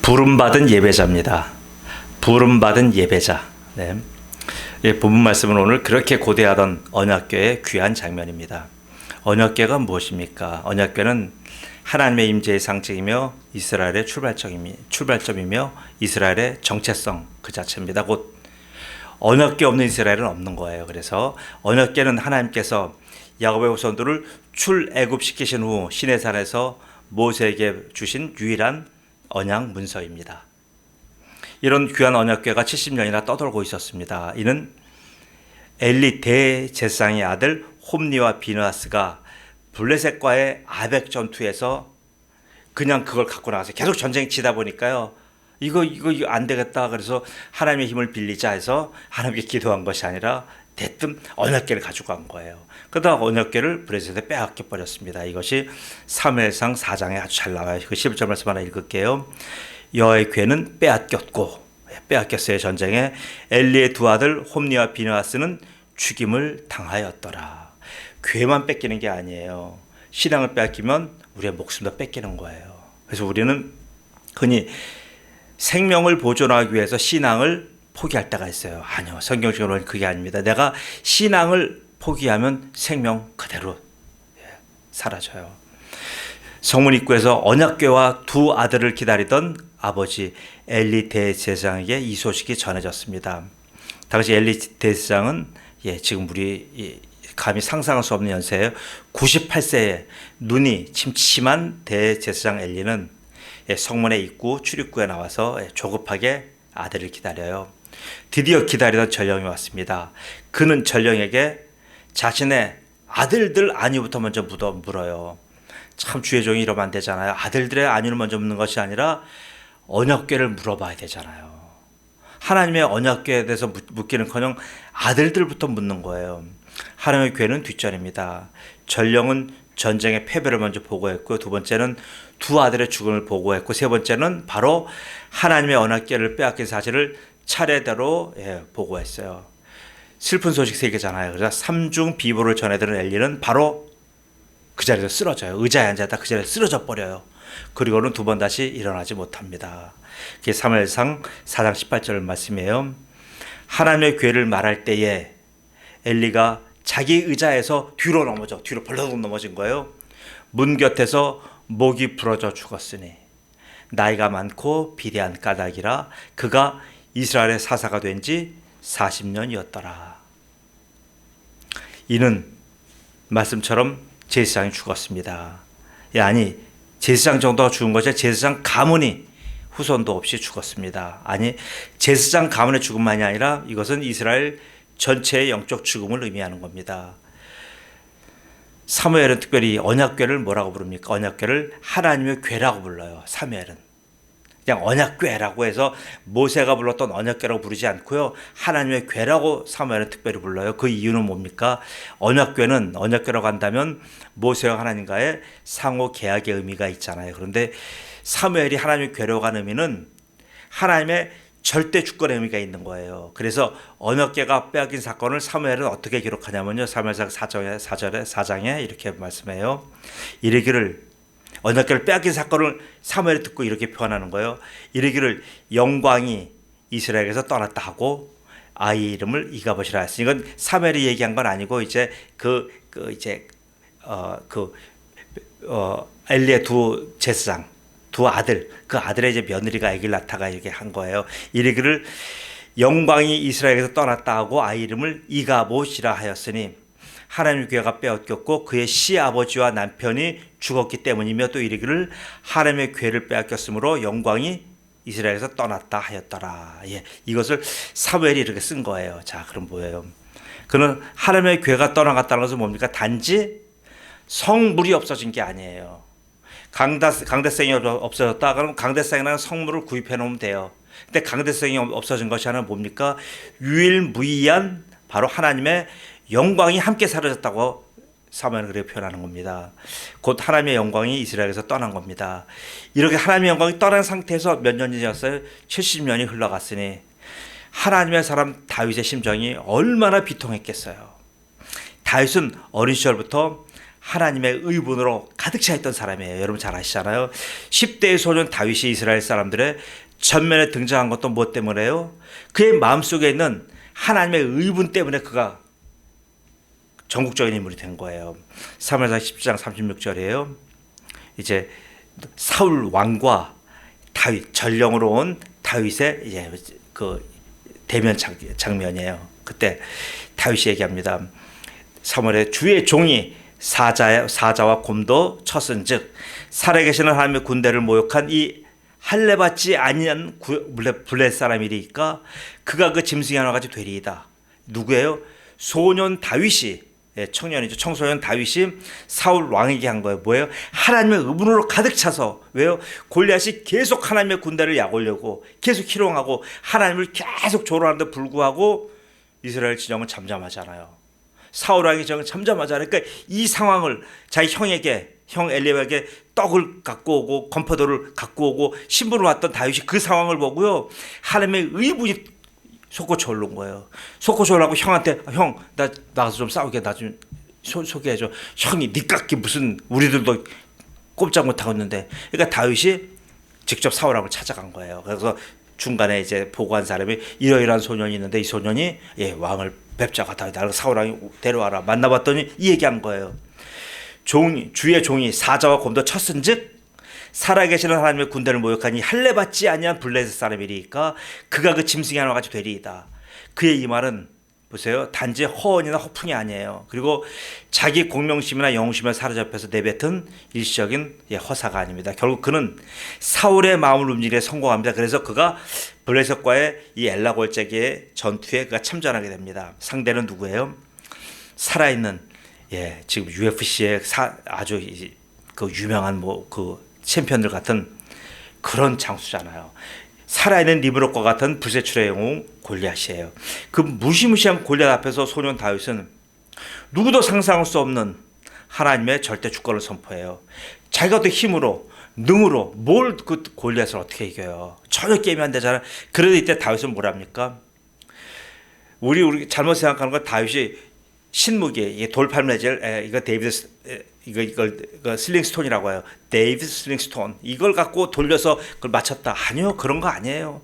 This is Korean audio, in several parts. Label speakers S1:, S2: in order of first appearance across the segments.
S1: 부름받은 예배자입니다. 부름받은 예배자. 네. 예, 본문 말씀은 오늘 그렇게 고대하던 언약궤의 귀한 장면입니다. 언약궤가 무엇입니까? 언약궤는 하나님의 임재의 상징이며 이스라엘의 출발점이며 이스라엘의 정체성 그 자체입니다. 곧 언약궤 없는 이스라엘은 없는 거예요. 그래서 언약궤는 하나님께서 야곱의 후손들을 출애굽시키신 후 시내산에서 모세에게 주신 유일한 언약 문서입니다. 이런 귀한 언약궤가 70년이나 떠돌고 있었습니다. 이는 엘리 대제사장의 아들 홈니와 비느하스가 블레셋과의 아벡 전투에서 그냥 그걸 갖고 나가서 계속 전쟁 치다 보니까요. 이거 안 되겠다. 그래서 하나님의 힘을 빌리자 해서 하나님께 기도한 것이 아니라 대뜸 언약궤를 가지고 간 거예요. 그러다가 언약궤를 블레셋에 빼앗겨 버렸습니다. 이것이 사무엘상 4장에 아주 잘 나와요. 그 11절 말씀 하나 읽을게요. 여호와의 궤는 빼앗겼어요. 전쟁에 엘리의 두 아들 홈니와 비느하스는 죽임을 당하였더라. 궤만 뺏기는 게 아니에요. 신앙을 빼앗기면 우리의 목숨도 뺏기는 거예요. 그래서 우리는 흔히 생명을 보존하기 위해서 신앙을 포기할 때가 있어요. 아니요. 성경적으로는 그게 아닙니다. 내가 신앙을 포기하면 생명 그대로 사라져요. 성문 입구에서 언약궤와 두 아들을 기다리던 아버지 엘리 대제사장에게 이 소식이 전해졌습니다. 당시 엘리 대제사장은 지금 우리 감히 상상할 수 없는 연세예요. 98세에 눈이 침침한 대제사장 엘리는 성문의 입구 출입구에 나와서 조급하게 아들을 기다려요. 드디어 기다리던 전령이 왔습니다. 그는 전령에게 자신의 아들들 안위부터 먼저 물어요. 참 주의 종이 이러면 안 되잖아요. 아들들의 안위를 먼저 묻는 것이 아니라 언약궤를 물어봐야 되잖아요. 하나님의 언약궤에 대해서 묻기는커녕 아들들부터 묻는 거예요. 하나님의 궤는 뒷전입니다. 전령은 전쟁의 패배를 먼저 보고했고, 두 번째는 두 아들의 죽음을 보고했고, 세 번째는 바로 하나님의 언약궤를 빼앗긴 사실을 차례대로 보고했어요. 슬픈 소식 세 개잖아요. 그래서 삼중 비보를 전해들은 엘리는 바로 그 자리에서 쓰러져요. 의자에 앉았다 그 자리에서 쓰러져 버려요. 그리고는 두 번 다시 일어나지 못합니다. 그게 사무엘상 4장 18절 말씀이에요. 하나님의 궤를 말할 때에 엘리가 자기 의자에서 뒤로 벌렁 넘어진 거예요. 문 곁에서 목이 부러져 죽었으니 나이가 많고 비대한 까닭이라 그가 이스라엘의 사사가 된 지 40년이었더라. 이는 말씀처럼 제사장이 죽었습니다. 아니 제사장 정도가 죽은 것이 제사장 가문이 후손도 없이 죽었습니다. 아니 제사장 가문의 죽음만이 아니라 이것은 이스라엘 전체의 영적 죽음을 의미하는 겁니다. 사무엘은 특별히 언약궤를 뭐라고 부릅니까? 언약궤를 하나님의 궤라고 불러요. 사무엘은 그냥 언약궤라고 해서 모세가 불렀던 언약궤라고 부르지 않고요. 하나님의 궤라고 사무엘은 특별히 불러요. 그 이유는 뭡니까? 언약궤라고 한다면 모세와 하나님과의 상호 계약의 의미가 있잖아요. 그런데 사무엘이 하나님의 궤라고 하는 의미는 하나님의 절대 주권의 의미가 있는 거예요. 그래서 언약궤가 빼앗긴 사건을 사무엘은 어떻게 기록하냐면요. 사무엘상 4장에 이렇게 말씀해요. 이르기를 언약궤를 빼앗긴 사건을 사무엘이 듣고 이렇게 표현하는 거예요. 이르기를 영광이 이스라엘에서 떠났다 하고 아이 이름을 이가봇이라 했으니 이건 사무엘이 얘기한 건 아니고 이제 엘리의 두 제사장 두 아들, 그 아들의 이제 며느리가 아기를 낳다가 이렇게 한 거예요. 이르기를 영광이 이스라엘에서 떠났다 하고 아이 이름을 이가봇이라 하였으니 하나님의 궤가 빼앗겼고 그의 시아버지와 남편이 죽었기 때문이며 또 이르기를 하나님의 궤를 빼앗겼으므로 영광이 이스라엘에서 떠났다 하였더라. 이것을 사무엘이 이렇게 쓴 거예요. 자, 그럼 뭐예요? 그는 하나님의 궤가 떠나갔다는 것은 뭡니까? 단지 성물이 없어진 게 아니에요. 강대상이 없어졌다. 그럼 강대상이라는 성물을 구입해 놓으면 돼요. 근데 강대상이 없어진 것이 하나 뭡니까? 유일무이한 바로 하나님의 영광이 함께 사라졌다고 사무엘은 그렇게 표현하는 겁니다. 곧 하나님의 영광이 이스라엘에서 떠난 겁니다. 이렇게 하나님의 영광이 떠난 상태에서 몇 년이 지났어요? 70년이 흘러갔으니 하나님의 사람 다윗의 심정이 얼마나 비통했겠어요. 다윗은 어린 시절부터 하나님의 의분으로 가득 차 있던 사람이에요. 여러분 잘 아시잖아요. 10대의 소년 다윗이 이스라엘 사람들의 전면에 등장한 것도 뭐 때문에요? 그의 마음속에 있는 하나님의 의분 때문에 그가 전국적인 인물이 된 거예요. 사무엘상 10장 36절이에요. 이제 사울 왕과 다윗, 전령으로 온 다윗의 이제 그 대면 장면이에요. 그때 다윗이 얘기합니다. 사무엘의 주의 종이 사자와 곰도 쳤은즉 살아계시는 하나님의 군대를 모욕한 이 할례받지 아니한 블레셋 사람이리까 그가 그 짐승이 하나 같이 되리이다. 누구예요? 소년 다윗이, 청년이죠. 청소년 다윗이 사울 왕에게 한 거예요. 뭐예요? 하나님의 의분으로 가득 차서. 왜요? 골리앗이 계속 하나님의 군대를 약올려고 계속 희롱하고 하나님을 계속 조롱하는데 불구하고 이스라엘 진영은 잠잠하잖아요. 사울 왕이 잠잠하잖아요. 그러니까 이 상황을 자기 형 엘리압에게 떡을 갖고 오고 건포도를 갖고 오고 신부를 왔던 다윗이 그 상황을 보고요, 하나님의 의분이 솟구쳐 오른 거예요. 솟구쳐 오라고 형한테, 형 나 나가서 좀 싸우게 나 좀 소개해줘. 형이 니깎기 무슨, 우리들도 꼼짝 못하고 있는데. 그러니까 다윗이 직접 사울 왕을 찾아간 거예요. 그래서 중간에 이제 보고한 사람이 이러이러한 소년이 있는데 이 소년이 왕을 뵙자가 다윗, 사울 왕이 데려와라. 만나봤더니 이 얘기한 거예요. 주의 종이 사자와 곰도 쳤은즉 살아계시는 하나님의 군대를 모욕하니 할례받지 아니한 블레셋 사람이리까 그가 그 짐승이 하나 같이 되리이다. 그의 이 말은 보세요, 단지 허언이나 허풍이 아니에요. 그리고 자기 공명심이나 영웅심을 사로잡혀서 내뱉은 일시적인 허사가 아닙니다. 결국 그는 사울의 마음을 움직이기에 성공합니다. 그래서 그가 블레셋과의 이 엘라 골짜기의 전투에 그가 참전하게 됩니다. 상대는 누구예요? 살아있는, 지금 UFC의 아주 그 유명한 그 챔피언들 같은 그런 장수잖아요. 살아있는 리브롯과 같은 부세출의 영웅 골리앗이에요. 그 무시무시한 골리앗 앞에서 소년 다윗은 누구도 상상할 수 없는 하나님의 절대 주권을 선포해요. 자기가 또 힘으로, 능으로 뭘 그 골리앗을 어떻게 이겨요? 전혀 게임이 안 되잖아요. 그래도 이때 다윗은 뭐랍니까? 우리 잘못 생각하는 건 다윗이 신무기, 돌팔매질, 이거 데이비드, 이거 슬링스톤이라고 해요. 데이비드 슬링스톤. 이걸 갖고 돌려서 그걸 맞췄다. 아니요, 그런 거 아니에요.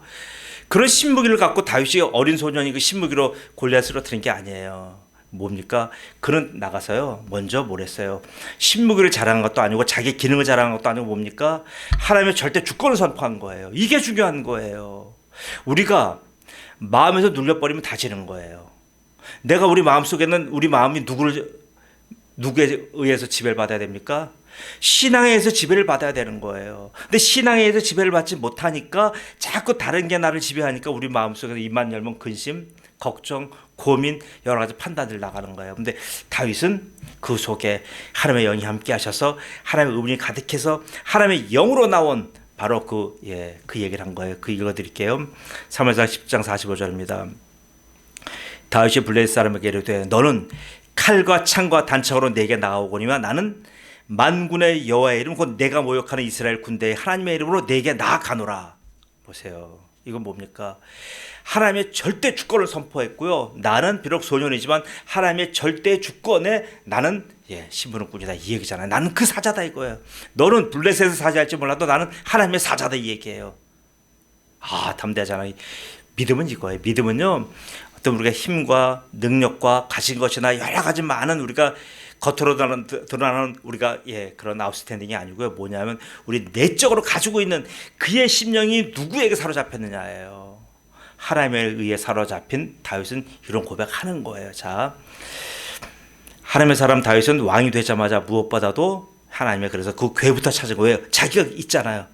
S1: 그런 신무기를 갖고 다윗이 어린 소년이 그 신무기로 골리앗을 쓰러뜨린 게 아니에요. 뭡니까? 그는 나가서요, 먼저 뭘 했어요? 신무기를 자랑한 것도 아니고 자기 기능을 자랑한 것도 아니고 뭡니까? 하나님의 절대 주권을 선포한 거예요. 이게 중요한 거예요. 우리가 마음에서 눌려버리면 다 지는 거예요. 내가 우리 마음속에는 우리 마음이 누구에 의해서 지배를 받아야 됩니까? 신앙에 의해서 지배를 받아야 되는 거예요. 근데 신앙에 의해서 지배를 받지 못하니까 자꾸 다른 게 나를 지배하니까 우리 마음속에서 입만 열면 근심, 걱정, 고민, 여러 가지 판단들 나가는 거예요. 근데 다윗은 그 속에 하나님의 영이 함께 하셔서 하나님의 의분이 가득해서 하나님의 영으로 나온 바로 그 얘기를 한 거예요. 그 읽어드릴게요. 사무엘상 10장 45절입니다. 다윗이 블레셋 사람에게 이르되 너는 칼과 창과 단창으로 내게 나아오거니와 나는 만군의 여호와의 이름 곧 내가 모욕하는 이스라엘 군대의 하나님의 이름으로 내게 나아가노라. 보세요. 이건 뭡니까? 하나님의 절대 주권을 선포했고요. 나는 비록 소년이지만 하나님의 절대 주권에 나는 신부름꾼이다 이 얘기잖아요. 나는 그 사자다 이거예요. 너는 블레셋에서 사자할지 몰라도 나는 하나님의 사자다 이 얘기예요. 담대하잖아요. 믿음은 이거예요. 믿음은요, 어떤 우리가 힘과 능력과 가진 것이나 여러 가지 많은 우리가 겉으로 드러나는 우리가 그런 아웃스탠딩이 아니고요. 뭐냐면 우리 내적으로 가지고 있는 그의 심령이 누구에게 사로잡혔느냐예요. 하나님에 의해 사로잡힌 다윗은 이런 고백하는 거예요. 자, 하나님의 사람 다윗은 왕이 되자마자 무엇보다도 하나님의 그래서 그 궤부터 찾은 거예요. 자기가 있잖아요.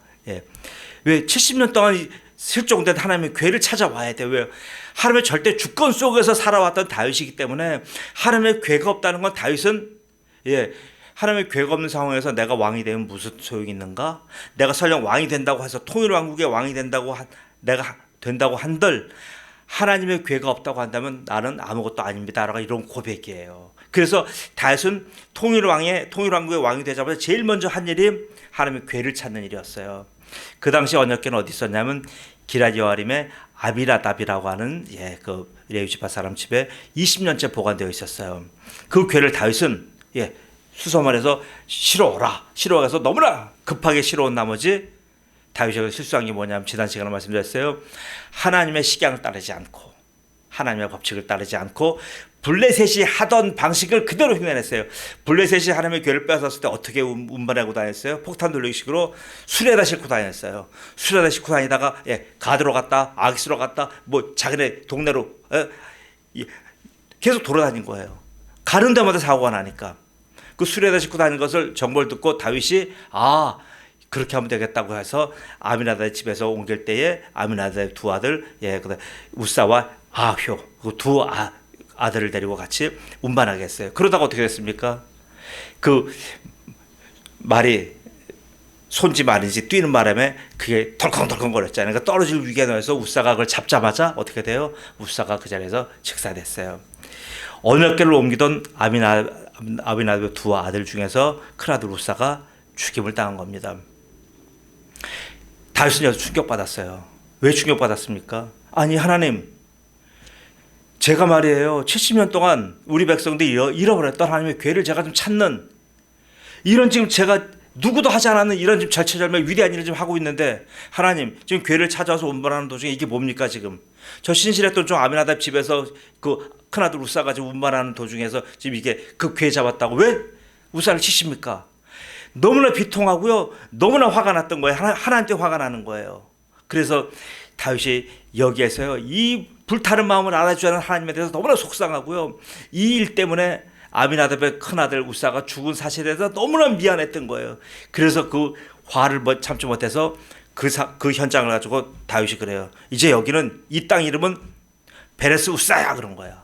S1: 왜 70년 동안 실종된 하나님의 궤를 찾아와야 돼요. 왜요? 하나님의 절대 주권 속에서 살아왔던 다윗이기 때문에 하나님의 궤가 없다는 건 다윗은 하나님의 궤가 없는 상황에서 내가 왕이 되면 무슨 소용이 있는가? 내가 설령 왕이 된다고 해서 통일 왕국의 왕이 내가 된다고 한들 하나님의 궤가 없다고 한다면 나는 아무것도 아닙니다라고 이런 고백이에요. 그래서 다윗은 통일 왕국의 왕이 되자마자 제일 먼저 한 일이 하나님의 궤를 찾는 일이었어요. 그 당시 언약궤는 어디 있었냐면 기럇 여아림의 아비나답이라고 하는 그 레위 지파 사람 집에 20년째 보관되어 있었어요. 그 궤를 다윗은 수소문에서 실어가서 너무나 급하게 실어온 나머지 다윗이 실수한 게 뭐냐면 지난 시간에 말씀드렸어요. 하나님의 식양을 따르지 않고 하나님의 법칙을 따르지 않고 블레셋이 하던 방식을 그대로 흉내냈어요. 블레셋이 하나님의 교회를 빼앗았을 때 어떻게 운반하고 다녔어요? 폭탄 돌리기식으로 수레에다 싣고 다녔어요. 수레에다 싣고 다니다가 가드로 갔다 아기스로 갔다 뭐 자기네 동네로 계속 돌아다닌 거예요. 가는 데마다 사고가 나니까 그 수레에다 싣고 다니는 것을 정보를 듣고 다윗이 그렇게 하면 되겠다고 해서 아미나답의 집에서 옮길 때에 아미나답의 두 아들 우사와 아효 그 두 아들을 데리고 같이 운반하게 했어요. 그러다가 어떻게 됐습니까? 그 말이 손지 말인지 뛰는 바람에 그게 덜컹덜컹 거렸잖아요. 그러니까 떨어질 위기에 놓여서 우사가 그걸 잡자마자 어떻게 돼요? 우사가 그 자리에서 즉사됐어요. 언약궤를 옮기던 아미나답의 두 아들 중에서 큰 아들 우사가 죽임을 당한 겁니다. 다윗은 여기서 충격받았어요. 왜 충격받았습니까? 아니 하나님, 제가 말이에요 70년 동안 우리 백성들이 잃어버렸던 하나님의 궤를 제가 좀 찾는 이런 지금 제가 누구도 하지 않았는 이런 지금 절체절명 위대한 일을 지금 하고 있는데 하나님 지금 궤를 찾아서 운반하는 도중에 이게 뭡니까 지금? 저 신실했던 좀 아미나답 집에서 그 큰아들 우사가 지금 운반하는 도중에서 지금 이게 그 궤 잡았다고 왜 우사를 치십니까? 너무나 비통하고요. 너무나 화가 났던 거예요. 하나님께 화가 나는 거예요. 그래서 다윗이 여기에서요. 이 불타는 마음을 알아주지 않은 하나님에 대해서 너무나 속상하고요. 이 일 때문에 아미나답의 큰아들 우사가 죽은 사실에 대해서 너무나 미안했던 거예요. 그래서 그 화를 참지 못해서 그 현장을 가지고 다윗이 그래요. 이제 여기는 이 땅 이름은 베레스 우사야 그런 거야.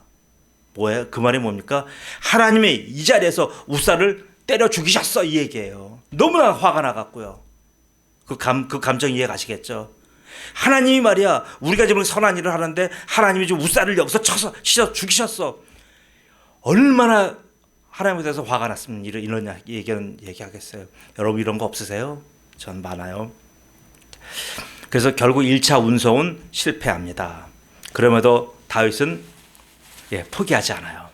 S1: 뭐예요? 그 말이 뭡니까? 하나님이 이 자리에서 우사를 때려 죽이셨어 이 얘기예요. 너무나 화가 나갔고요. 그 감정 이해 가시겠죠? 하나님이 말이야 우리가 지금 선한 일을 하는데 하나님이 지금 우사를 여기서 쳐서 죽이셨어. 얼마나 하나님에 대해서 화가 났으면 이런 얘기하겠어요. 여러분 이런 거 없으세요? 전 많아요. 그래서 결국 1차 운송은 실패합니다. 그럼에도 다윗은 포기하지 않아요.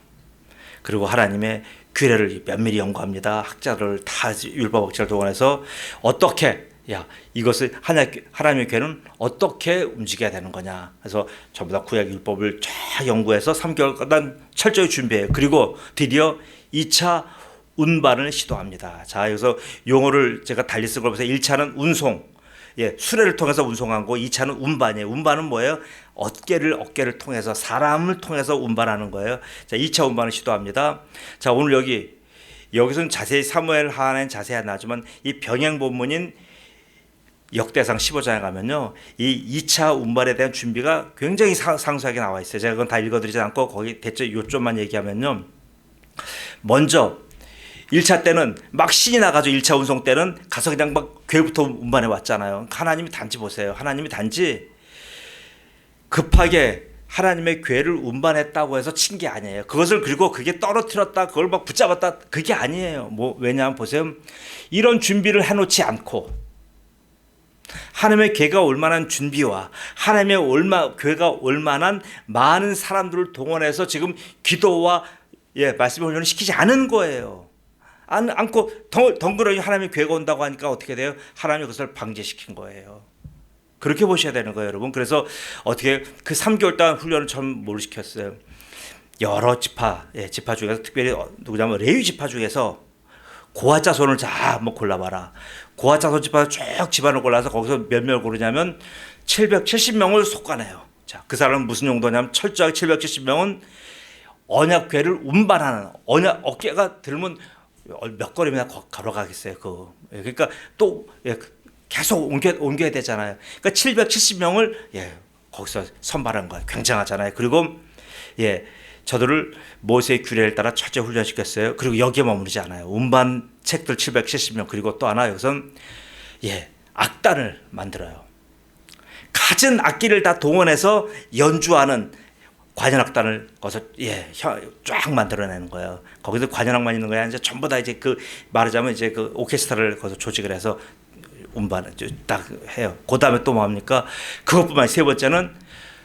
S1: 그리고 하나님의 규례를 면밀히 연구합니다. 학자를 다 율법학자를 동원해서 어떻게 이것을 하나님의 궤는 어떻게 움직여야 되는 거냐. 그래서 전부 다 구약 율법을 쫙 연구해서 3개월간 철저히 준비해요. 그리고 드디어 2차 운반을 시도합니다. 자, 여기서 용어를 제가 달리 쓴 걸 보세요. 1차는 운송, 수레를 통해서 운송한 거. 2차는 운반이에요. 운반은 뭐예요? 어깨를 통해서 사람을 통해서 운반하는 거예요. 자, 2차 운반을 시도합니다. 자, 오늘 여기서는 자세히 사무엘 하나는 자세히 안 나지만 이 병행 본문인 역대상 15장에 가면요, 이 2차 운반에 대한 준비가 굉장히 상세하게 나와 있어요. 제가 그건 다 읽어드리지 않고 거기 대체 요점만 얘기하면요, 먼저 1차 때는 막 신이 나가지고 1차 운송 때는 가서 그냥 막 궤부터 운반해 왔잖아요. 하나님이 단지 보세요. 하나님이 단지 급하게 하나님의 궤를 운반했다고 해서 친 게 아니에요. 그것을 그리고 그게 떨어뜨렸다, 그걸 막 붙잡았다, 그게 아니에요. 왜냐하면 보세요. 이런 준비를 해놓지 않고 하나님의 궤가 올 만한 준비와 하나님의 궤가 올 만한 많은 사람들을 동원해서 지금 기도와 말씀을 훈련을 시키지 않은 거예요. 않고 덩그러니 하나님의 궤가 온다고 하니까 어떻게 돼요? 하나님이 그것을 방지시킨 거예요. 그렇게 보셔야 되는 거예요, 여러분. 그래서 어떻게 그 3개월 동안 훈련을 처음 뭘 시켰어요? 여러 지파 중에서 특별히 누구냐면 레위 지파 중에서 고아자손을 다 한번 골라봐라. 고아자손 지파 쭉 집안을 골라서 거기서 몇 명을 고르냐면 770명을 속아내요. 자, 그 사람은 무슨 용도냐면 철저하게 770명은 언약궤를 운반하는, 어깨가 들면 몇 걸음이나 걸어가겠어요. 그러니까 또 계속 옮겨야 되잖아요. 그러니까 770명을 거기서 선발한 거예요. 굉장하잖아요. 그리고 저들을 모세의 규례를 따라 철저히 훈련시켰어요. 그리고 여기에 머무르지 않아요. 운반 책들 770명, 그리고 또 하나 여기선 악단을 만들어요. 갖은 악기를 다 동원해서 연주하는 관현악단을 거기서 쫙 만들어내는 거예요. 거기서 관현악만 있는 거야. 이제 전부 다 이제 말하자면 이제 그 오케스트라를 거기서 조직을 해서 운반을 딱 해요. 그 다음에 또 뭡니까? 그것뿐만 아니라 세 번째는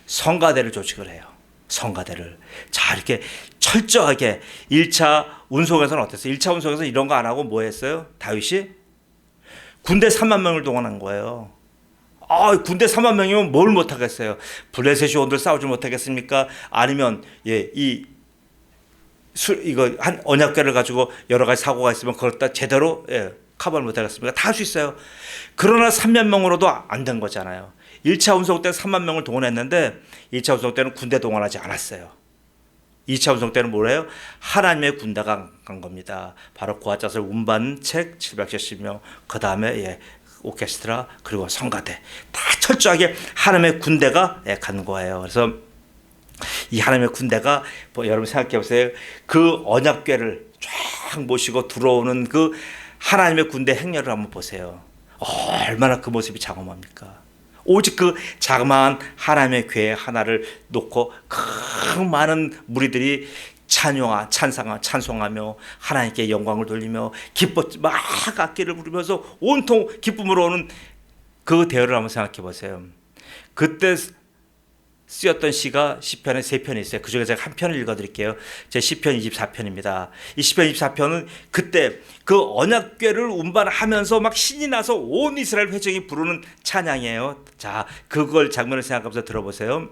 S1: 성가대를 조직을 해요. 성가대를. 자, 이렇게 철저하게 1차 운송에서는 어땠어요? 1차 운송에서 이런 거 안 하고 뭐 했어요? 다윗이 군대 3만 명을 동원한 거예요. 군대 3만 명이면 뭘 못하겠어요? 블레셋이 온들 싸우지 못하겠습니까? 아니면 이거 한 언약궤를 가지고 여러 가지 사고가 있으면 그걸 다 제대로 커버를 못하겠습니까? 다 할 수 있어요. 그러나 3만 명으로도 안 된 거잖아요. 1차 운송 때 3만 명을 동원했는데 2차 운송 때는 군대 동원하지 않았어요. 2차 운송 때는 뭐래요? 하나님의 군대가 간 겁니다. 바로 고아자설 운반 책 770명, 그 다음에 오케스트라 그리고 성가대 다 철저하게 하나님의 군대가 간 거예요. 그래서 이 하나님의 군대가 여러분 생각해 보세요. 그 언약궤를 쫙 모시고 들어오는 그 하나님의 군대 행렬을 한번 보세요. 얼마나 그 모습이 장엄합니까? 오직 그 자그마한 하나님의 궤 하나를 놓고 그 많은 무리들이 찬송하며 하나님께 영광을 돌리며 막 악기를 부르면서 온통 기쁨으로 오는 그 대열을 한번 생각해 보세요. 그때 쓰였던 시가 시편에 3편이 있어요. 그중에 제가 한 편을 읽어드릴게요. 제 시편 24편입니다. 이 시편 24편은 그때 그 언약궤를 운반하면서 막 신이 나서 온 이스라엘 회중이 부르는 찬양이에요. 자, 그걸 장면을 생각하면서 들어보세요.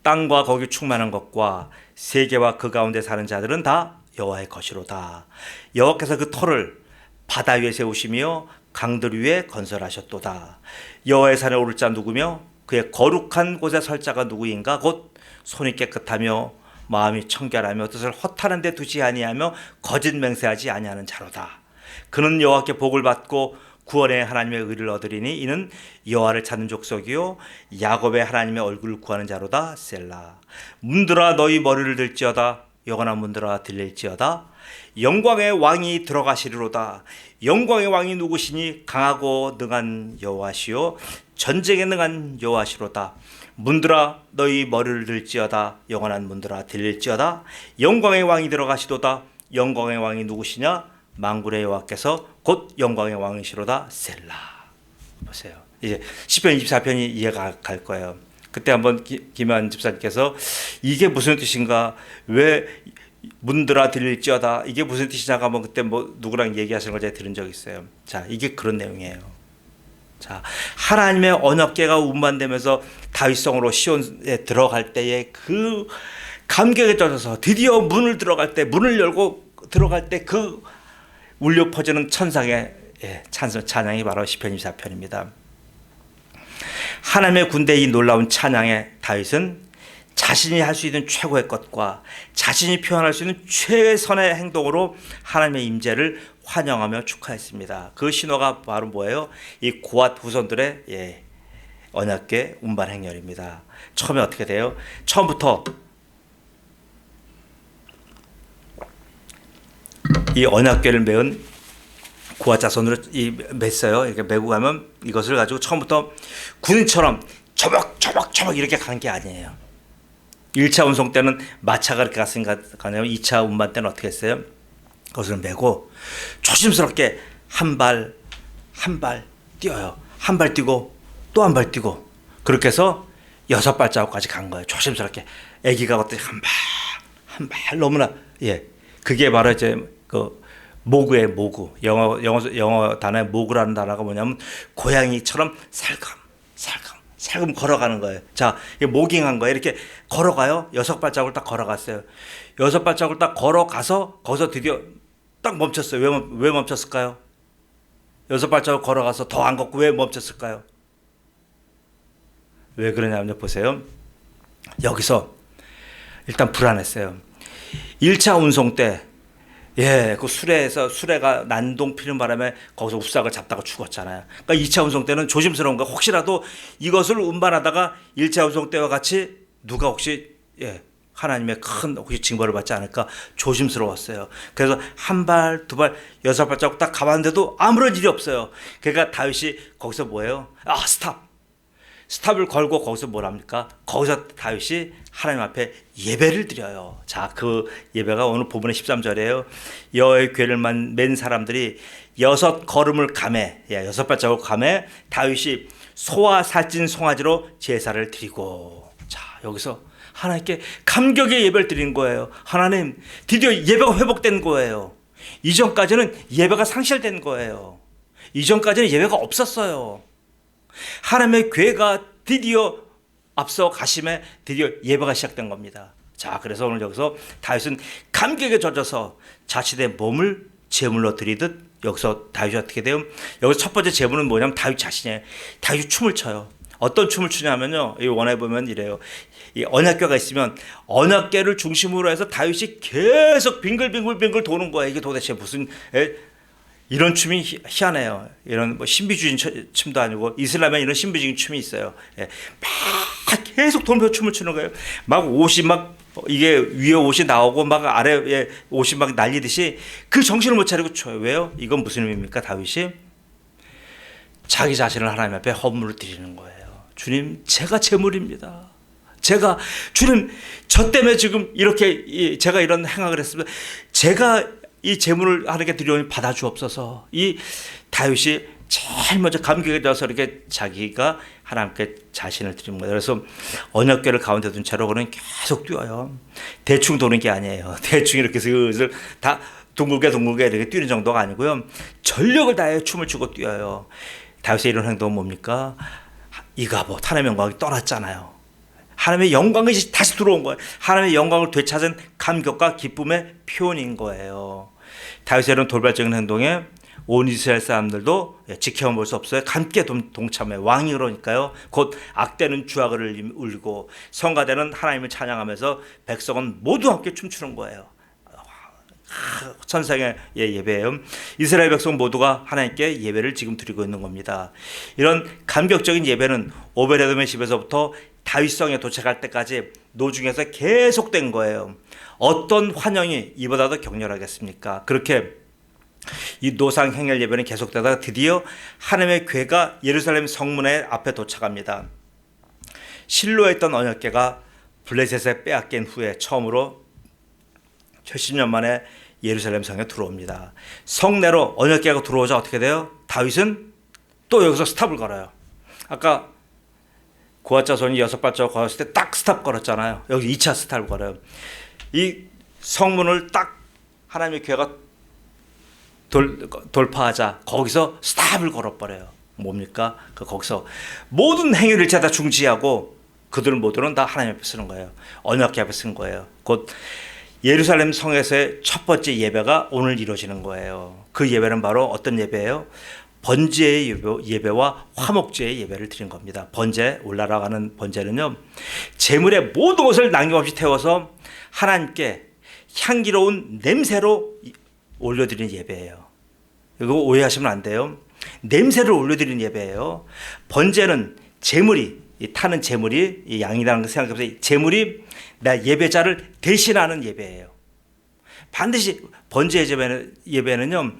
S1: 땅과 거기 충만한 것과 세계와 그 가운데 사는 자들은 다 여호와의 것이로다. 여호와께서 그 터를 바다 위에 세우시며 강들 위에 건설하셨도다. 여호와의 산에 오를 자 누구며 그의 거룩한 곳에 설 자가 누구인가? 곧 손이 깨끗하며 마음이 청결하며 뜻을 허탄한 데 두지 아니하며 거짓 맹세하지 아니하는 자로다. 그는 여호와께 복을 받고 구원의 하나님의 의를 얻으리니 이는 여호와를 찾는 족속이요 야곱의 하나님의 얼굴을 구하는 자로다. 셀라. 문들아 너희 머리를 들지어다. 영원한 문들아 들릴지어다. 영광의 왕이 들어가시리로다. 영광의 왕이 누구시니? 강하고 능한 여호와시요 전쟁에 능한 여호와시로다. 문들아 너희 머리를 들지어다. 영원한 문들아 들릴지어다. 영광의 왕이 들어가시도다. 영광의 왕이 누구시냐? 만군의 여호와께서 곧 영광의 왕이시로다. 셀라. 보세요. 이제 시편 24편이 이해가 갈 거예요. 그때 한번 김한 집사님께서 이게 무슨 뜻인가? 왜 문들아 들릴지어다 이게 무슨 뜻이냐고 한번 그때 누구랑 얘기하시는 걸 제가 들은 적이 있어요. 자, 이게 그런 내용이에요. 자, 하나님의 언약궤가 운반되면서 다윗성으로 시온에 들어갈 때에 그 감격에 젖어서 드디어 문을 열고 들어갈 때 그 울려 퍼지는 천상의 찬양이 바로 시편 24편입니다. 하나님의 군대의 이 놀라운 찬양에 다윗은 자신이 할 수 있는 최고의 것과 자신이 표현할 수 있는 최선의 행동으로 하나님의 임재를 환영하며 축하했습니다. 그 신호가 바로 뭐예요? 이 고앗 후손들의 언약궤 운반 행렬입니다. 처음에 어떻게 돼요? 처음부터 이 언약궤를 메은 고앗 자손으로 맸어요. 이렇게 메고 가면 이것을 가지고 처음부터 군인처럼 처벅처벅 이렇게 가는 게 아니에요. 1차 운송 때는 마차가 이렇게 갔으니까 가네요. 2차 운반 때는 어떻게 했어요? 그것을 메고 조심스럽게 한 발 뛰어요. 한 발 뛰고 또 한 발 뛰고 그렇게 해서 6발자국까지 간 거예요. 조심스럽게 아기가 어떻게 한 발 너무나 그게 바로 이제 그 모구의 모구 영어 단어의 모구라는 단어가 뭐냐면 고양이처럼 살금 걸어가는 거예요. 자, 모깅한 거예요. 이렇게 걸어가요. 6발자국을 딱 걸어갔어요. 6발자국을 딱 걸어가서 거기서 드디어 딱 멈췄어요. 왜 멈췄을까요? 6발자국 걸어가서 더 안 걷고 왜 멈췄을까요? 왜 그러냐면 보세요. 여기서 일단 불안했어요. 1차 운송 때 그 수레가 난동 피는 바람에 거기서 웁삭을 잡다가 죽었잖아요. 그러니까 2차 운송 때는 조심스러운 거 혹시라도 이것을 운반하다가 1차 운송 때와 같이 누가 혹시 하나님의 큰 혹시 징벌을 받지 않을까 조심스러웠어요. 그래서 한 발, 두 발, 6발자국 딱 가봤는데도 아무런 일이 없어요. 그러니까 다윗이 거기서 뭐예요? 스탑을 걸고 거기서 뭐랍니까? 거기서 다윗이 하나님 앞에 예배를 드려요. 자, 그 예배가 오늘 본문의 13절이에요. 여호와의 궤를 맨 사람들이 6걸음을 감해, 6발자국 감해 다윗이 소와 살찐 송아지로 제사를 드리고. 자, 여기서 하나님께 감격의 예배를 드린 거예요. 하나님, 드디어 예배가 회복된 거예요. 이전까지는 예배가 상실된 거예요. 이전까지는 예배가 없었어요. 하나님의 교회가 드디어 앞서 가심에 드디어 예배가 시작된 겁니다. 자, 그래서 오늘 여기서 다윗은 감격에 젖어서 자신의 몸을 제물로 드리듯, 여기서 다윗이 어떻게 돼요? 여기서 첫 번째 제물은 뭐냐면 다윗 자신이에요. 다윗이 춤을 춰요. 어떤 춤을 추냐면요, 이 원에 보면 이래요. 이 언약궤가 있으면 언약궤를 중심으로 해서 다윗이 계속 빙글빙글 도는 거예요. 이게 도대체 무슨 이런 춤이 희한해요. 이런 뭐 신비주의 춤도 아니고 이슬람에 이런 신비주의 춤이 있어요. 막 계속 돌면서 춤을 추는 거예요. 막 옷이 막 이게 위에 옷이 나오고 막 아래에 옷이 막 날리듯이 그 정신을 못 차리고 춰요. 왜요? 이건 무슨 의미입니까? 다윗이 자기 자신을 하나님 앞에 헌물로 드리는 거예요. 주님, 제가 제물입니다. 주님, 저 때문에 지금 이렇게 제가 이런 행악을 했습니다. 제가 이 제물을 하나님께 드리오니 받아주옵소서. 이 다윗이 제일 먼저 감격에 들어서 이렇게 자기가 하나님께 자신을 드리는 거예요. 그래서 언약궤를 가운데 둔 채로 그는 계속 뛰어요. 대충 도는 게 아니에요. 대충 이렇게 슬슬 다 둥글게 이렇게 뛰는 정도가 아니고요. 전력을 다해 춤을 추고 뛰어요. 다윗의 이런 행동은 뭡니까? 이가봇, 하나님의 영광이 떠났잖아요. 하나님의 영광이 다시 들어온 거예요. 하나님의 영광을 되찾은 감격과 기쁨의 표현인 거예요. 다윗의 이런 돌발적인 행동에 온 이스라엘 사람들도 지켜볼 수 없어요. 함께 동참해. 왕이 그러니까요. 곧 악대는 주악을 울리고 성가대는 하나님을 찬양하면서 백성은 모두 함께 춤추는 거예요. 천상의 예배예요. 이스라엘 백성 모두가 하나님께 예배를 지금 드리고 있는 겁니다. 이런 감격적인 예배는 오베데돔의 집에서부터 다윗성에 도착할 때까지 노중에서 계속된 거예요. 어떤 환영이 이보다도 격렬하겠습니까? 그렇게 이 노상 행렬 예배는 계속되다가 드디어 하나님의 궤가 예루살렘 성문의 앞에 도착합니다. 실로에 있던 언약궤가 블레셋에 빼앗긴 후에 처음으로 70년 만에 예루살렘 성에 들어옵니다. 성내로 언약궤가 들어오자 어떻게 돼요? 다윗은 또 여기서 스탑을 걸어요. 아까 고아 자손이 6발자국 걸었을 때 딱 스탑 걸었잖아요. 여기 2차 스탑을 걸어요. 이 성문을 딱 하나님의 궤가 돌파하자 거기서 스탑을 걸어버려요. 뭡니까? 거기서 모든 행위를 다 중지하고 그들 모두는 다 하나님 앞에 쓰는 거예요. 언약궤 앞에 쓴 거예요. 곧 예루살렘 성에서의 첫 번째 예배가 오늘 이루어지는 거예요. 그 예배는 바로 어떤 예배예요? 번제의 예배와 화목제의 예배를 드린 겁니다. 번제, 올라가는 번제는요, 제물의 모든 것을 남김없이 태워서 하나님께 향기로운 냄새로 올려드리는 예배예요. 이거 오해하시면 안 돼요. 냄새를 올려드리는 예배예요. 번제는 제물이, 타는 제물이 양이라는 걸 생각해보세요. 제물이 나 예배자를 대신하는 예배예요. 반드시 번제 예배는요,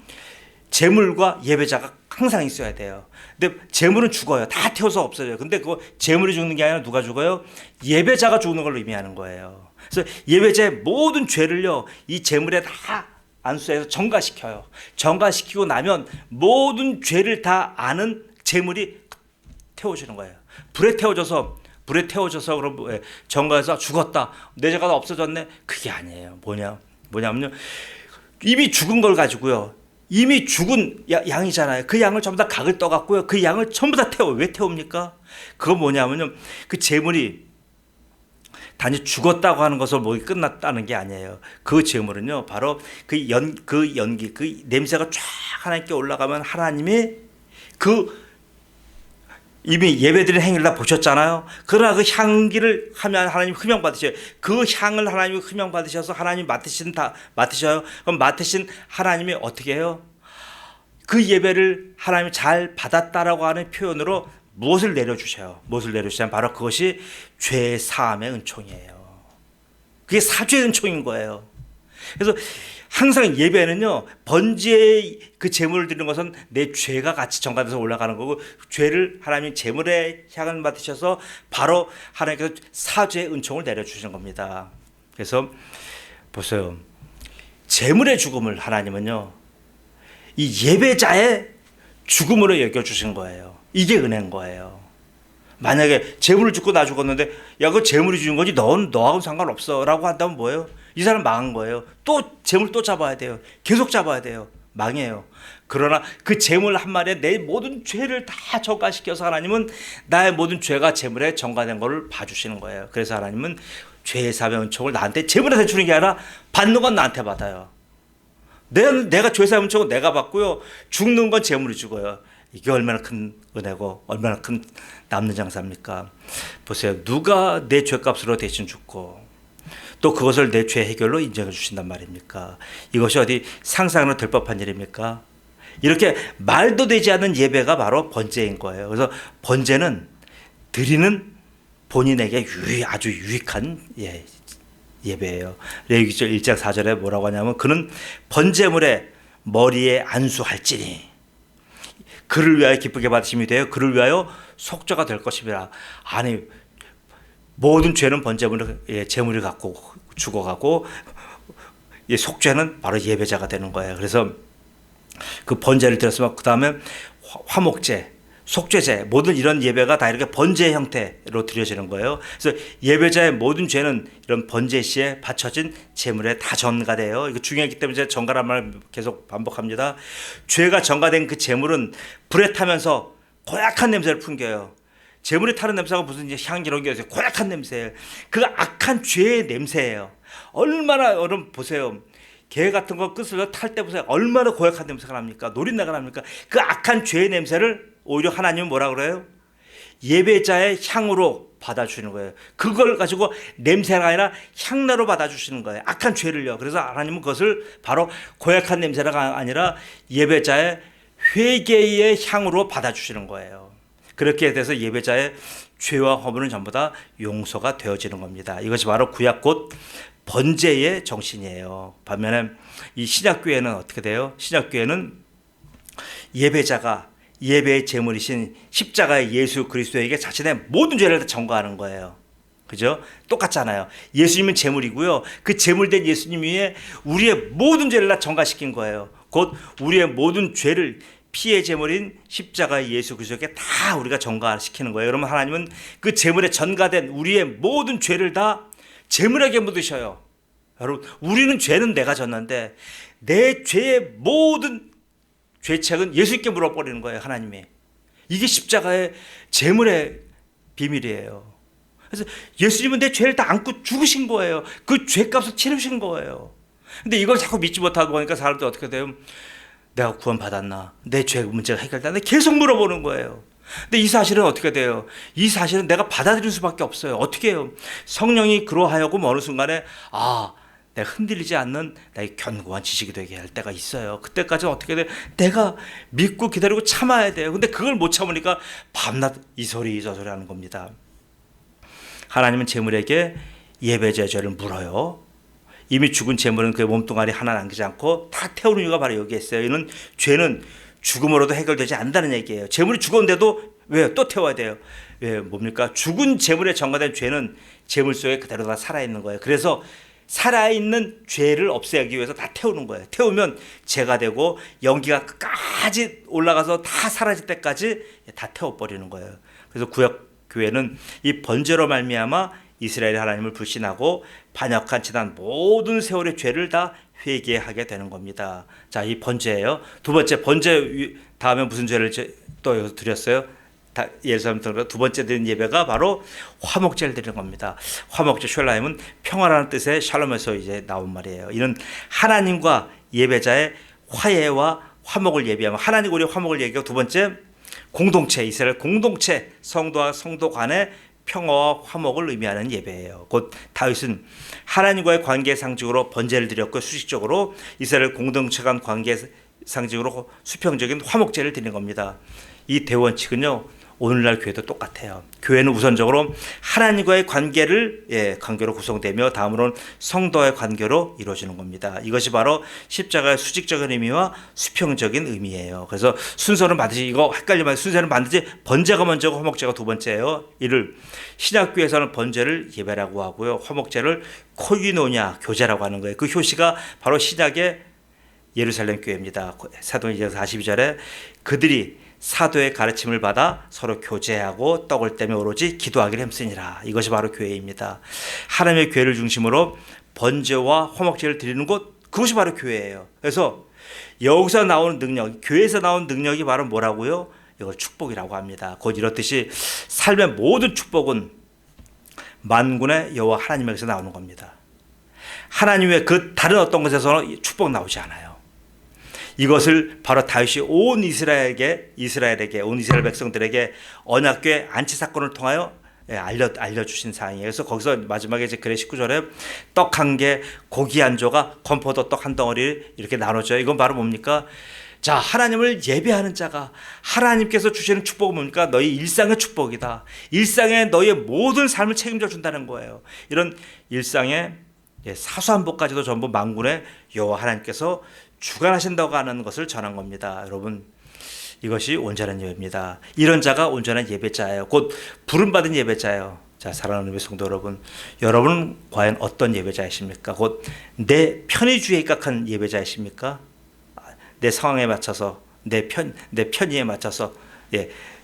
S1: 제물과 예배자가 항상 있어야 돼요. 근데 제물은 죽어요. 다 태워서 없어져요. 근데 그거 제물이 죽는 게 아니라 누가 죽어요? 예배자가 죽는 걸 의미하는 거예요. 그래서 예배자의 모든 죄를요, 이 제물에 다 안수해서 정가시켜요. 정가시키고 나면 모든 죄를 다 아는 제물이 태워지는 거예요. 불에 태워져서 그럼 정가해서 죽었다, 내 죄가 다 없어졌네, 그게 아니에요. 뭐냐면요, 이미 죽은 걸 가지고요, 이미 죽은 양이잖아요. 그 양을 전부 다 각을 떠갖고요, 그 양을 전부 다 태워. 왜 태웁니까? 그건 뭐냐면요, 그 제물이 단지 죽었다고 하는 것을 목이 끝났다는 게 아니에요. 그 제물은요, 바로 그 연기, 그 냄새가 쫙 하나님께 올라가면 하나님이 이미 예배드린 행위를 다 보셨잖아요. 그러나 그 향기를 하면 하나님 흠명 받으셔요. 그 향을 하나님이 흠명 받으셔서 하나님 맡으셔요. 그럼 맡으신 하나님이 어떻게 해요? 그 예배를 하나님이 잘 받았다라고 하는 표현으로 무엇을 내려주셔요? 무엇을 내려주시냐면 바로 그것이 죄 사함의 은총이에요. 그게 사죄의 은총인 거예요. 그래서 항상 예배는요, 번제의 그 제물을 드리는 것은 내 죄가 같이 정가돼서 올라가는 거고, 죄를 하나님 제물의 향을 맡으셔서 바로 하나님께서 사죄의 은총을 내려주시는 겁니다. 그래서 보세요, 제물의 죽음을 하나님은요, 이 예배자의 죽음으로 여겨주신 거예요. 이게 은혜인 거예요. 만약에 재물을 주고 나 죽었는데 야, 그 재물이 주는 거지 너하고는 상관없어 라고 한다면 뭐예요? 이 사람 망한 거예요. 또 재물 또 잡아야 돼요. 계속 잡아야 돼요. 망해요. 그러나 그 재물 한 마리에 내 모든 죄를 다 전가시켜서 하나님은 나의 모든 죄가 재물에 전가된 것을 봐주시는 거예요. 그래서 하나님은 죄의 사명 은총을 나한테 재물에서 주는 게 아니라 받는 건 나한테 받아요. 내가 죄의 사명 은총을 내가 받고요. 죽는 건 재물이 죽어요. 이게 얼마나 큰 은혜고 얼마나 큰 남는 장사입니까? 보세요. 누가 내 죄값으로 대신 죽고 또 그것을 내 죄 해결로 인정해 주신단 말입니까? 이것이 어디 상상으로 될 법한 일입니까? 이렇게 말도 되지 않는 예배가 바로 번제인 거예요. 그래서 번제는 드리는 본인에게 아주 유익한 예배예요. 레위기서 1장 4절에 뭐라고 하냐면 그는 번제물에 머리에 안수할지니 그를 위하여 기쁘게 받으심이 되어 그를 위하여 속죄가 될 것입니다. 아니 모든 죄는 번제물을 제물이 갖고 죽어가고 속죄는 바로 예배자가 되는 거예요. 그래서 그 번제를 드렸으면 그 다음에 화목제, 속죄제 모든 이런 예배가 다 이렇게 번제 형태로 드려지는 거예요. 그래서 예배자의 모든 죄는 이런 번제 시에 바쳐진 제물에 다 전가돼요. 이거 중요하기 때문에 제가 전가란 말 계속 반복합니다. 죄가 전가된 그 제물은 불에 타면서 고약한 냄새를 풍겨요. 제물에 타는 냄새가 무슨 향기로운 게 있어요. 고약한 냄새예요. 그 악한 죄의 냄새예요. 얼마나 여러분 보세요. 개 같은 거 끝을 탈 때 보세요. 얼마나 고약한 냄새가 납니까? 노린내가 납니까? 그 악한 죄의 냄새를 오히려 하나님은 뭐라 그래요? 예배자의 향으로 받아주시는 거예요. 그걸 가지고 냄새가 아니라 향나로 받아주시는 거예요. 악한 죄를요. 그래서 하나님은 그것을 바로 고약한 냄새가 아니라 예배자의 회개의 향으로 받아주시는 거예요. 그렇게 돼서 예배자의 죄와 허물은 전부 다 용서가 되어지는 겁니다. 이것이 바로 구약 곧 번제의 정신이에요. 반면에 이 신약교회는 어떻게 돼요? 신약교회는 예배자가 예배의 제물이신 십자가의 예수 그리스도에게 자신의 모든 죄를 다 전가하는 거예요. 그죠? 똑같잖아요. 예수님은 제물이고요. 그 제물된 예수님 위에 우리의 모든 죄를 다 전가시킨 거예요. 곧 우리의 모든 죄를 피의 제물인 십자가의 예수 그리스도에게 다 우리가 전가시키는 거예요. 그러면 하나님은 그 제물에 전가된 우리의 모든 죄를 다 제물에게 묻으셔요. 여러분, 우리는 죄는 내가 졌는데 내 죄의 모든 죄책은 예수님께 물어버리는 거예요. 하나님이. 이게 십자가의 제물의 비밀이에요. 그래서 예수님은 내 죄를 다 안고 죽으신 거예요. 그 죄값을 치르신 거예요. 근데 이걸 자꾸 믿지 못하고 보니까 사람들이 어떻게 돼요? 내가 구원받았나? 내 죄 문제가 해결됐나? 계속 물어보는 거예요. 근데 이 사실은 어떻게 돼요? 이 사실은 내가 받아들일 수밖에 없어요. 어떻게 해요? 성령이 그러하여금 어느 순간에 내가 흔들리지 않는 나의 견고한 지식이 되게 할 때가 있어요. 그때까지는 어떻게 돼? 내가 믿고 기다리고 참아야 돼요. 근데 그걸 못 참으니까 밤낮 이 소리 저 소리 하는 겁니다. 하나님은 제물에게 예배자의 죄를 물어요. 이미 죽은 제물은 그 몸뚱아리 하나 남기지 않고 다 태우는 이유가 바로 여기에 있어요. 이는 죄는 죽음으로도 해결되지 않는다는 얘기예요. 제물이 죽었는데도 왜 또 태워야 돼요? 왜 뭡니까? 죽은 제물에 전가된 죄는 제물 속에 그대로 다 살아있는 거예요. 그래서 살아있는 죄를 없애기 위해서 다 태우는 거예요. 태우면 죄가 되고 연기가 끝까지 올라가서 다 사라질 때까지 다 태워버리는 거예요. 그래서 구약 교회는 이 번제로 말미암아 이스라엘이 하나님을 불신하고 반역한 지난 모든 세월의 죄를 다 회개하게 되는 겁니다. 자, 이 번제예요. 두 번째 번제 다음에 무슨 죄를 또 여기서 드렸어요? 예루살렘 들어가 두 번째 드린 예배가 바로 화목제를 드리는 겁니다. 화목제 샬라임은 평화라는 뜻의 샬롬에서 이제 나온 말이에요. 이는 하나님과 예배자의 화해와 화목을 예비하면 하나님과 우리 화목을 얘기하고 두 번째 공동체 이스라엘 공동체 성도와 성도 간의 평화와 화목을 의미하는 예배예요. 곧 다윗은 하나님과의 관계 상징으로 번제를 드렸고 수식적으로 이스라엘 공동체 간 관계 상징으로 수평적인 화목제를 드리는 겁니다. 이 대원칙은요 오늘날 교회도 똑같아요. 교회는 우선적으로 하나님과의 관계로 구성되며 다음으로는 성도와의 관계로 이루어지는 겁니다. 이것이 바로 십자가의 수직적인 의미와 수평적인 의미예요. 그래서 순서는 반드시 이거 헷갈리면 순서는 반드시 번제가 먼저고 화목제가 두 번째예요. 이를 신약교회에서는 번제를 예배라고 하고요. 화목제를 코이노냐 교제라고 하는 거예요. 그 효시가 바로 신약의 예루살렘 교회입니다. 사도행전 42절에 그들이 사도의 가르침을 받아 서로 교제하고 떡을 떼며 오로지 기도하기를 힘쓰니라. 이것이 바로 교회입니다. 하나님의 교회를 중심으로 번제와 화목제를 드리는 곳, 그것이 바로 교회예요. 그래서 여기서 나오는 능력, 교회에서 나오는 능력이 바로 뭐라고요? 이걸 축복이라고 합니다. 곧 이렇듯이 삶의 모든 축복은 만군의 여호와 하나님에게서 나오는 겁니다. 하나님의 그 다른 어떤 것에서는 축복 나오지 않아요. 이것을 바로 다윗이 온 이스라엘 백성들에게 언약궤 안치 사건을 통하여 알려주신 사항이에요. 그래서 거기서 마지막에 이제 글의 19절에 떡 한 개, 고기 한 조각, 건포도 떡 한 덩어리 이렇게 나눠줘요. 이건 바로 뭡니까? 자, 하나님을 예배하는 자가 하나님께서 주시는 축복은 뭡니까? 너희 일상의 축복이다. 일상에 너희의 모든 삶을 책임져 준다는 거예요. 이런 일상의 사소한 복까지도 전부 만군의 여호와 하나님께서 주관하신다고 하는 것을 전한 겁니다. 여러분, 이것이 온전한 예배입니다. 이런 자가 온전한 예배자예요. 곧 부름받은 예배자예요. 자, 사랑하는 우리 성도 여러분, 여러분은 과연 어떤 예배자이십니까? 곧 내 편의주의에 입각한 예배자이십니까? 내 상황에 맞춰서 내 편의에 맞춰서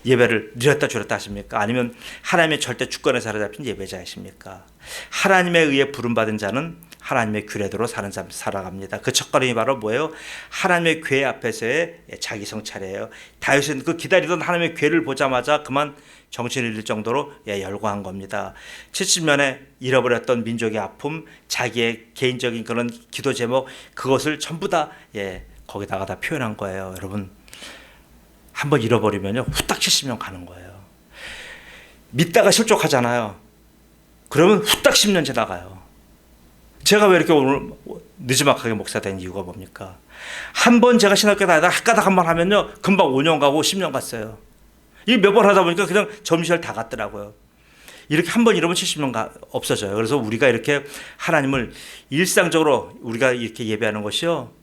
S1: 예배를 늘렸다 줄였다 하십니까? 아니면 하나님의 절대 주권에 사로잡힌 예배자이십니까? 하나님에 의해 부름받은 자는 하나님의 규례대로 사는 삶을 살아갑니다. 그 첫걸음이 바로 뭐예요? 하나님의 괴 앞에서의 자기 성찰이에요. 다윗은 그 기다리던 하나님의 괴를 보자마자 그만 정신을 잃을 정도로 열광한 겁니다. 70년에 잃어버렸던 민족의 아픔, 자기의 개인적인 그런 기도 제목, 그것을 전부 다 거기다가 다 표현한 거예요. 여러분, 한번 잃어버리면요 후딱 70년 가는 거예요. 믿다가 실족하잖아요. 그러면 후딱 10년 지나가요. 제가 왜 이렇게 오늘 늦지막하게 목사된 이유가 뭡니까? 한 번 제가 신학교 다니다가 학가닥 한 번 하면요 금방 5년 가고 10년 갔어요. 이게 몇 번 하다 보니까 그냥 점심시간 다 갔더라고요. 이렇게 한 번 잃으면 70년 없어져요. 그래서 우리가 이렇게 하나님을 일상적으로 우리가 이렇게 예배하는 것이요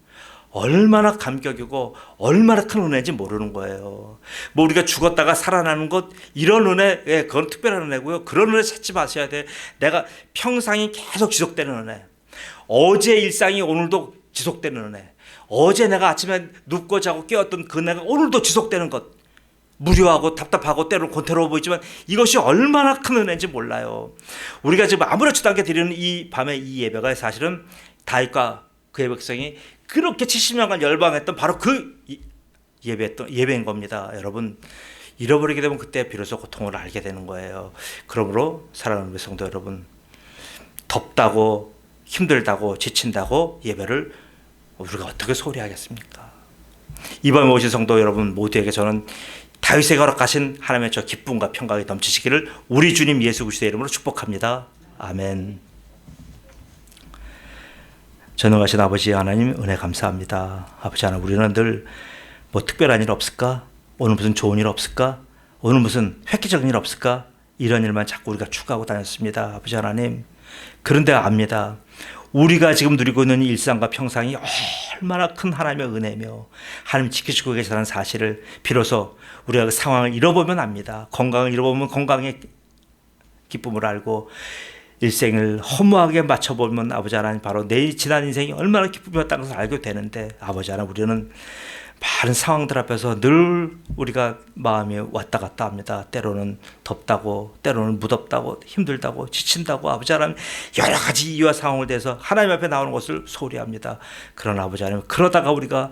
S1: 얼마나 감격이고 얼마나 큰 은혜인지 모르는 거예요. 뭐 우리가 죽었다가 살아나는 것, 이런 은혜, 그건 특별한 은혜고요. 그런 은혜 찾지 마셔야 돼. 내가 평상이 계속 지속되는 은혜. 어제 일상이 오늘도 지속되는 은혜. 어제 내가 아침에 눕고 자고 깨었던 그 은혜가 오늘도 지속되는 것. 무료하고 답답하고 때로는 권태로워 보이지만 이것이 얼마나 큰 은혜인지 몰라요. 우리가 지금 아무렇지도 않게 드리는 이 밤의 이 예배가 사실은 다윗과 그의 백성이 그렇게 70년간 열방했던 바로 그 예배인 겁니다. 여러분, 잃어버리게 되면 그때 비로소 고통을 알게 되는 거예요. 그러므로 사랑하는 우리 성도 여러분, 덥다고 힘들다고 지친다고 예배를 우리가 어떻게 소홀히 하겠습니까? 이밤에 오신 성도 여러분 모두에게 저는 다윗에게 허락하신 하나님의 저 기쁨과 평강이 넘치시기를 우리 주님 예수 그리스도의 이름으로 축복합니다. 아멘. 전능하신 아버지 하나님 은혜 감사합니다. 아버지 하나님, 우리는 늘 뭐 특별한 일 없을까? 오늘 무슨 좋은 일 없을까? 오늘 무슨 획기적인 일 없을까? 이런 일만 자꾸 우리가 추구하고 다녔습니다. 아버지 하나님, 그런데 압니다. 우리가 지금 누리고 있는 일상과 평상이 얼마나 큰 하나님의 은혜며 하나님 지키시고 계시다는 사실을 비로소 우리가 그 상황을 잃어보면 압니다. 건강을 잃어보면 건강의 기쁨을 알고 일생을 허무하게 맞춰보면 아버지 하나님 바로 내 지난 인생이 얼마나 기쁨이었다는 것을 알게 되는데, 아버지 하나님, 우리는 많은 상황들 앞에서 늘 우리가 마음이 왔다 갔다 합니다. 때로는 덥다고, 때로는 무덥다고, 힘들다고, 지친다고, 아버지 하나님 여러 가지 이유와 상황을 대해서 하나님 앞에 나오는 것을 소홀히 합니다. 그러나 아버지 하나님, 그러다가 우리가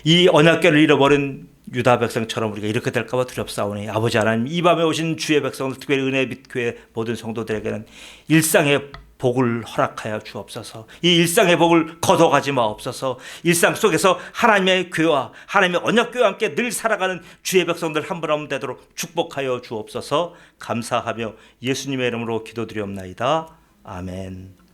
S1: 이 언약궤를 잃어버린 유다 백성처럼 우리가 이렇게 될까 봐 두렵사오니 아버지 하나님, 이 밤에 오신 주의 백성들, 특별히 은혜 빛 교회 모든 성도들에게는 일상의 복을 허락하여 주옵소서. 이 일상의 복을 거둬가지 마옵소서. 일상 속에서 하나님의 교회와 하나님의 언약교회와 함께 늘 살아가는 주의 백성들 한 분 한 분 되도록 축복하여 주옵소서. 감사하며 예수님의 이름으로 기도드리옵나이다. 아멘.